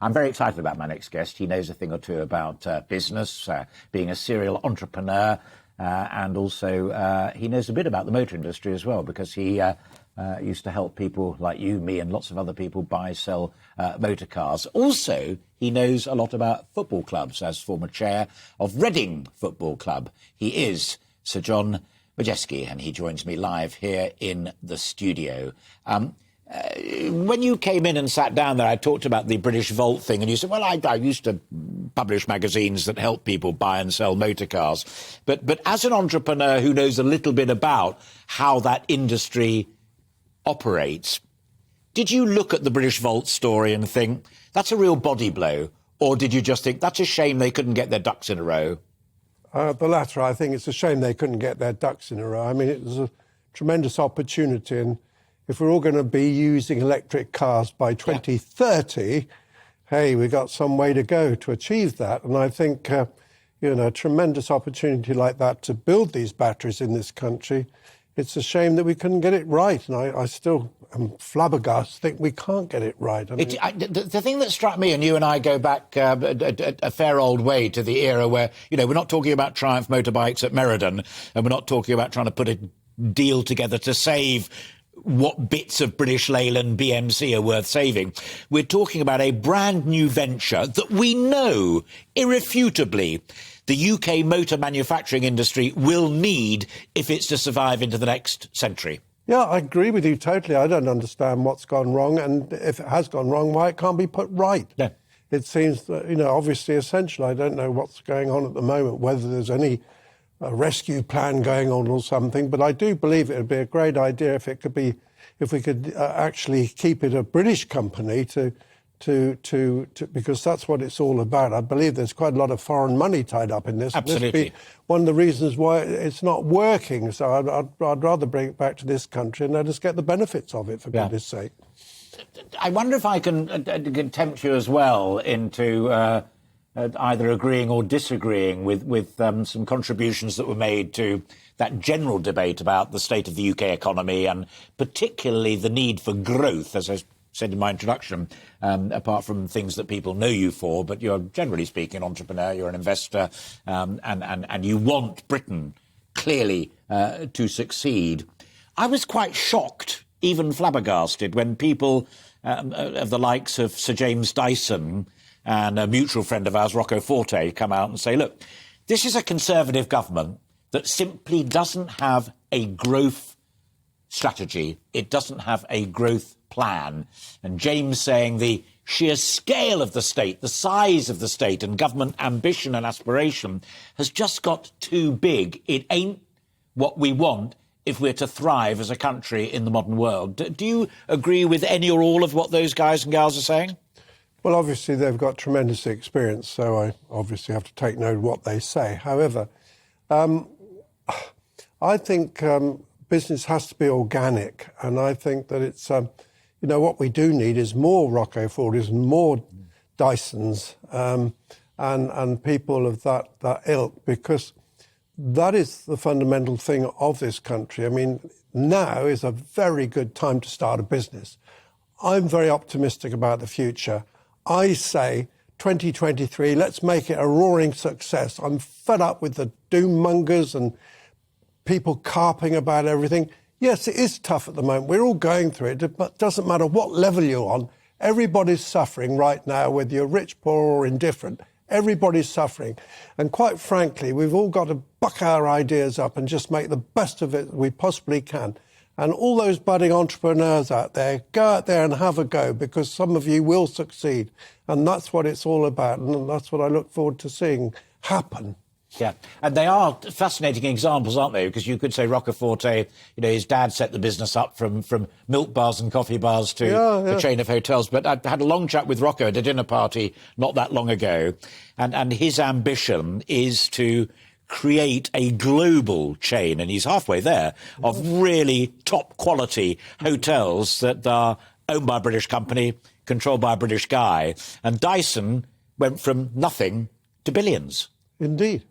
I'm very excited about my next guest. He knows a thing or two about business, being a serial entrepreneur, and also he knows a bit about the motor industry as well, because he used to help people like you, me, and lots of other people buy, sell motor cars. Also, he knows a lot about football clubs as former chair of Reading Football Club. He is Sir John Madejski, and he joins me live here in the studio. When you came in and sat down there, I talked about the British Vault thing, and you said, well, I used to publish magazines that help people buy and sell motor cars. But as an entrepreneur who knows a little bit about how that industry operates, did you look at the British Vault story and think, that's a real body blow? Or did you just think, that's a shame they couldn't get their ducks in a row? The latter. I think it's a shame they couldn't get their ducks in a row. I mean, it was a tremendous opportunity, and if we're all going to be using electric cars by 2030, hey, we've got some way to go to achieve that. And I think, a tremendous opportunity like that to build these batteries in this country, it's a shame that we couldn't get it right. And I still am flabbergasted, think we can't get it right. I mean, the thing that struck me, and you and I go back a fair old way to the era where, we're not talking about Triumph motorbikes at Meriden, and we're not talking about trying to put a deal together to save what bits of British Leyland BMC are worth saving. We're talking about a brand new venture that we know irrefutably the UK motor manufacturing industry will need if it's to survive into the next century. Yeah, I agree with you totally. I don't understand what's gone wrong, and if it has gone wrong, why it can't be put right. Yeah. It seems that, obviously essential. I don't know what's going on at the moment, whether there's any rescue plan going on or something, but I do believe it would be a great idea if we could actually keep it a British company because that's what it's all about. I believe there's quite a lot of foreign money tied up in this. Absolutely. This be one of the reasons why it's not working. So I'd rather bring it back to this country and let us get the benefits of it, for goodness sake. I wonder if I can tempt you as well into either agreeing or disagreeing with some contributions that were made to that general debate about the state of the UK economy, and particularly the need for growth, as I said in my introduction, apart from things that people know you for, but you're generally speaking an entrepreneur, you're an investor, and you want Britain clearly to succeed. I was quite shocked, even flabbergasted, when people of the likes of Sir James Dyson and a mutual friend of ours, Rocco Forte, come out and say, look, this is a Conservative government that simply doesn't have a growth strategy. It doesn't have a growth plan. And James saying the sheer scale of the state, the size of the state and government ambition and aspiration has just got too big. It ain't what we want if we're to thrive as a country in the modern world. Do you agree with any or all of what those guys and gals are saying? Well, obviously, they've got tremendous experience, so I obviously have to take note of what they say. However, I think business has to be organic, and I think that it's, what we do need is more Rocco Fordes and more Dysons and people of that ilk, because that is the fundamental thing of this country. I mean, now is a very good time to start a business. I'm very optimistic about the future. I say 2023, let's make it a roaring success. I'm fed up with the doom mongers and people carping about everything. Yes, it is tough at the moment. We're all going through it, but it doesn't matter what level you're on. Everybody's suffering right now, whether you're rich, poor or indifferent. Everybody's suffering. And quite frankly, we've all got to buck our ideas up and just make the best of it we possibly can. And all those budding entrepreneurs out there, go out there and have a go, because some of you will succeed. And that's what it's all about. And that's what I look forward to seeing happen. Yeah, and they are fascinating examples, aren't they? Because you could say Roccaforte, his dad set the business up from milk bars and coffee bars to a chain of hotels. But I had a long chat with Rocco at a dinner party not that long ago, and his ambition is to create a global chain, and he's halfway there, of really top-quality hotels that are owned by a British company, controlled by a British guy. And Dyson went from nothing to billions. Indeed.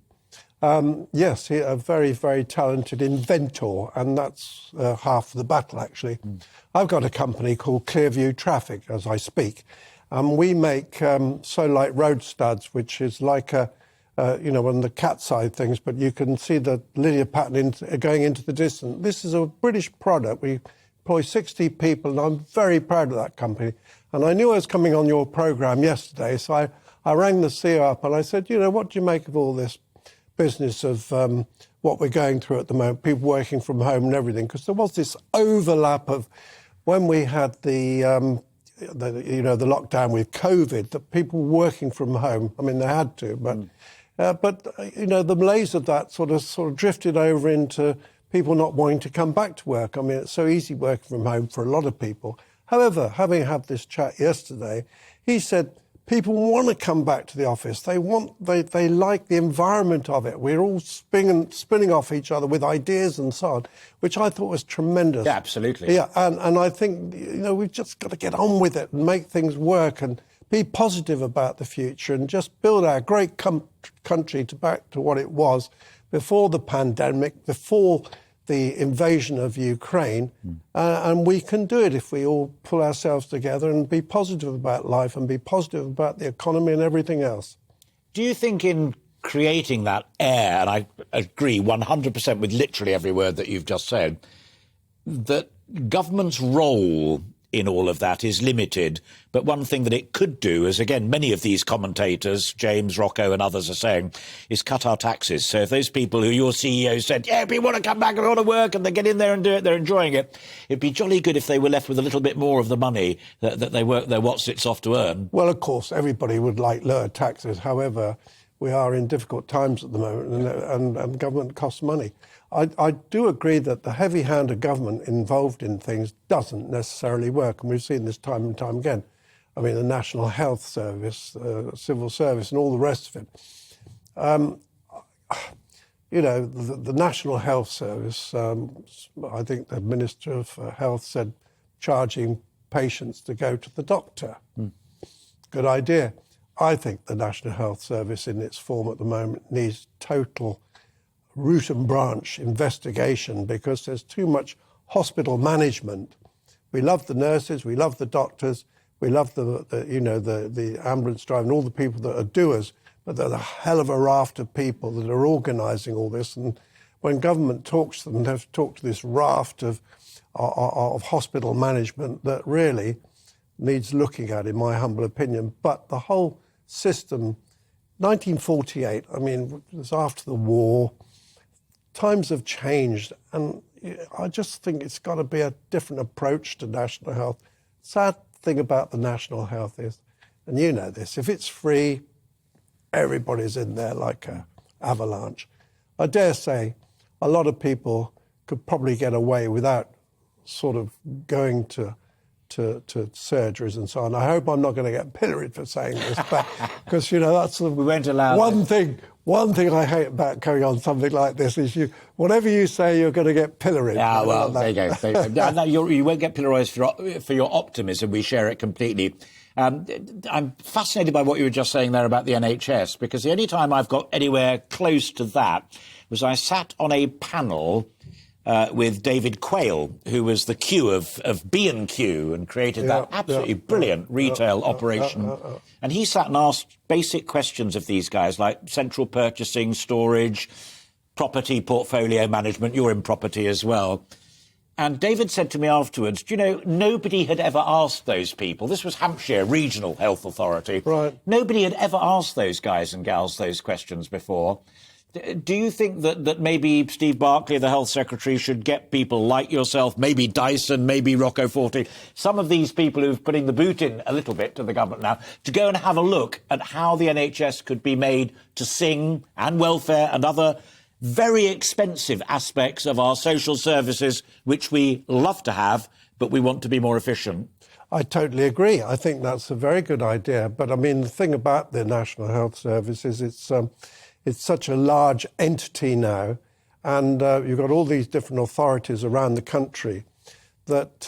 Yes, he's a very, very talented inventor, and that's half the battle, actually. I've got a company called Clearview Traffic, as I speak, And we make Solite road studs, which is like one of the cat's eye things, but you can see the linear pattern going into the distance. This is a British product. We employ 60 people, and I'm very proud of that company. And I knew I was coming on your programme yesterday, so I rang the CEO up and I said, what do you make of all this business of what we're going through at the moment, people working from home and everything? Because there was this overlap of when we had the lockdown with COVID, that people were working from home. I mean, they had to, but the malaise of that sort of drifted over into people not wanting to come back to work. I mean, it's so easy working from home for a lot of people. However, having had this chat yesterday, he said people want to come back to the office. They like the environment of it. We're all spinning off each other with ideas and so on, which I thought was tremendous. Yeah, absolutely. Yeah, and I think, we've just got to get on with it and make things work and be positive about the future and just build our great country back to what it was before the pandemic, before the invasion of Ukraine, and we can do it if we all pull ourselves together and be positive about life and be positive about the economy and everything else. Do you think in creating that air, and I agree 100% with literally every word that you've just said, that government's role in all of that is limited, but one thing that it could do, as again many of these commentators, James, Rocco and others are saying, is cut our taxes. So if those people who your CEO said, yeah, we want to come back and want to work, and they get in there and do it, they're enjoying it, it'd be jolly good if they were left with a little bit more of the money that they work their what's-its off to earn. Well, of course, everybody would like lower taxes. However, we are in difficult times at the moment, and government costs money. I do agree that the heavy hand of government involved in things doesn't necessarily work, and we've seen this time and time again. I mean, the National Health Service, civil service, and all the rest of it. The National Health Service, I think the Minister of Health said charging patients to go to the doctor. Good idea. I think the National Health Service in its form at the moment needs total root and branch investigation, because there's too much hospital management. We love the nurses, we love the doctors, we love the ambulance driver and all the people that are doers, but there's a hell of a raft of people that are organising all this. And when government talks to them, they have to talk to this raft of hospital management that really needs looking at, in my humble opinion. But the whole system, 1948, I mean, it was after the war. Times have changed, and I just think it's got to be a different approach to national health. Sad thing about the national health is, and you know this, if it's free, everybody's in there like an avalanche. I dare say a lot of people could probably get away without sort of going to surgeries and so on. I hope I'm not going to get pilloried for saying this, but because that's we won't allow one thing. One thing I hate about going on something like this is whatever you say, you're going to get pilloried. Ah, well, there you go. No, you won't get pillorised for your optimism. We share it completely. I'm fascinated by what you were just saying there about the NHS, because the only time I've got anywhere close to that was I sat on a panel with David Quayle, who was the Q of B&Q and created that absolutely brilliant retail operation. And he sat and asked basic questions of these guys, like central purchasing, storage, property portfolio management. You're in property as well. And David said to me afterwards, nobody had ever asked those people. This was Hampshire Regional Health Authority. Right. Nobody had ever asked those guys and gals those questions before. Do you think that maybe Steve Barclay, the Health Secretary, should get people like yourself, maybe Dyson, maybe Rocco Forti, some of these people who've putting the boot in a little bit to the government now, to go and have a look at how the NHS could be made to sing, and welfare and other very expensive aspects of our social services, which we love to have, but we want to be more efficient? I totally agree. I think that's a very good idea. But I mean, the thing about the National Health Service is it's such a large entity now, and you've got all these different authorities around the country that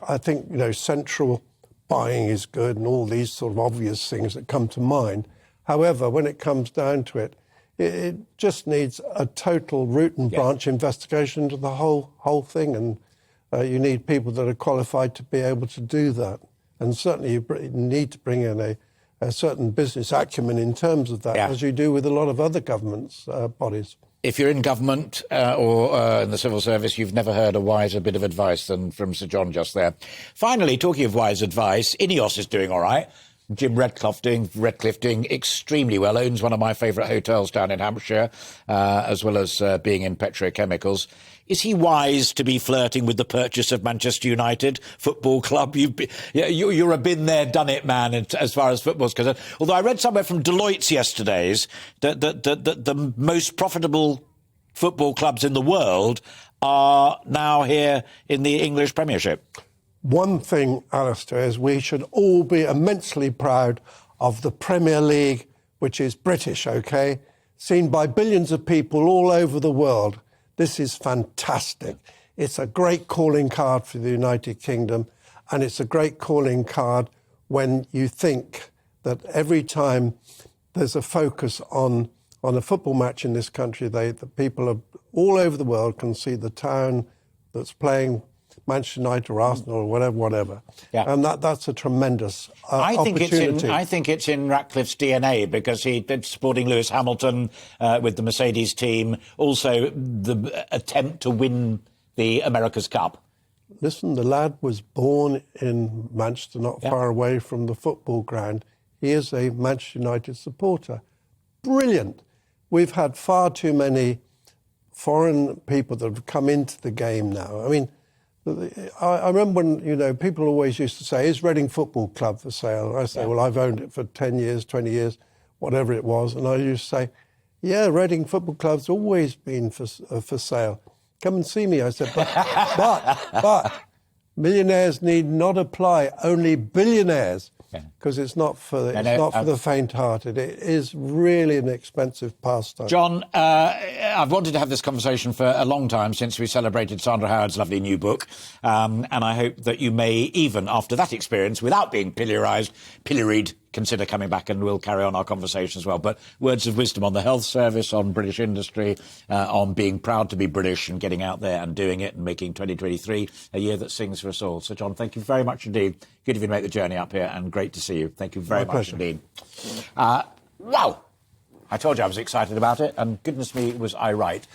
I think, central buying is good and all these sort of obvious things that come to mind. However, when it comes down to it, it just needs a total root and branch investigation into the whole thing, and you need people that are qualified to be able to do that. And certainly you need to bring in a certain business acumen in terms of that, as you do with a lot of other governments' bodies. If you're in government or in the civil service, you've never heard a wiser bit of advice than from Sir John just there. Finally, talking of wise advice, Ineos is doing all right. Jim Redcliffe doing extremely well, owns one of my favourite hotels down in Hampshire, as well as being in petrochemicals. Is he wise to be flirting with the purchase of Manchester United Football Club? You're a been there, done it man as far as football's concerned. Although I read somewhere from Deloitte's yesterday's that the most profitable football clubs in the world are now here in the English Premiership. One thing, Alastair, is we should all be immensely proud of the Premier League, which is British, OK? Seen by billions of people all over the world. This is fantastic. It's a great calling card for the United Kingdom, and it's a great calling card when you think that every time there's a focus on a football match in this country, the people are, all over the world can see the town that's playing Manchester United or Arsenal or whatever. Yeah. And that's a tremendous opportunity. I think it's in Ratcliffe's DNA, because he did supporting Lewis Hamilton with the Mercedes team, also the attempt to win the America's Cup. Listen, the lad was born in Manchester, not far away from the football ground. He is a Manchester United supporter. Brilliant. We've had far too many foreign people that have come into the game now. I mean, I remember when, people always used to say, is Reading Football Club for sale? And I say, well, I've owned it for 10 years, 20 years, whatever it was. And I used to say, yeah, Reading Football Club's always been for sale. Come and see me. I said, but millionaires need not apply, only billionaires. Because it's not for the faint-hearted. It is really an expensive pastime. John, I've wanted to have this conversation for a long time, since we celebrated Sandra Howard's lovely new book, and I hope that you may, even after that experience, without being pilloried, consider coming back, and we'll carry on our conversation as well. But words of wisdom on the health service, on British industry, on being proud to be British and getting out there and doing it and making 2023 a year that sings for us all. So, John, thank you very much indeed. Good of you to make the journey up here, and great to see you. Thank you very much indeed. Wow! I told you I was excited about it, and goodness me, was I right.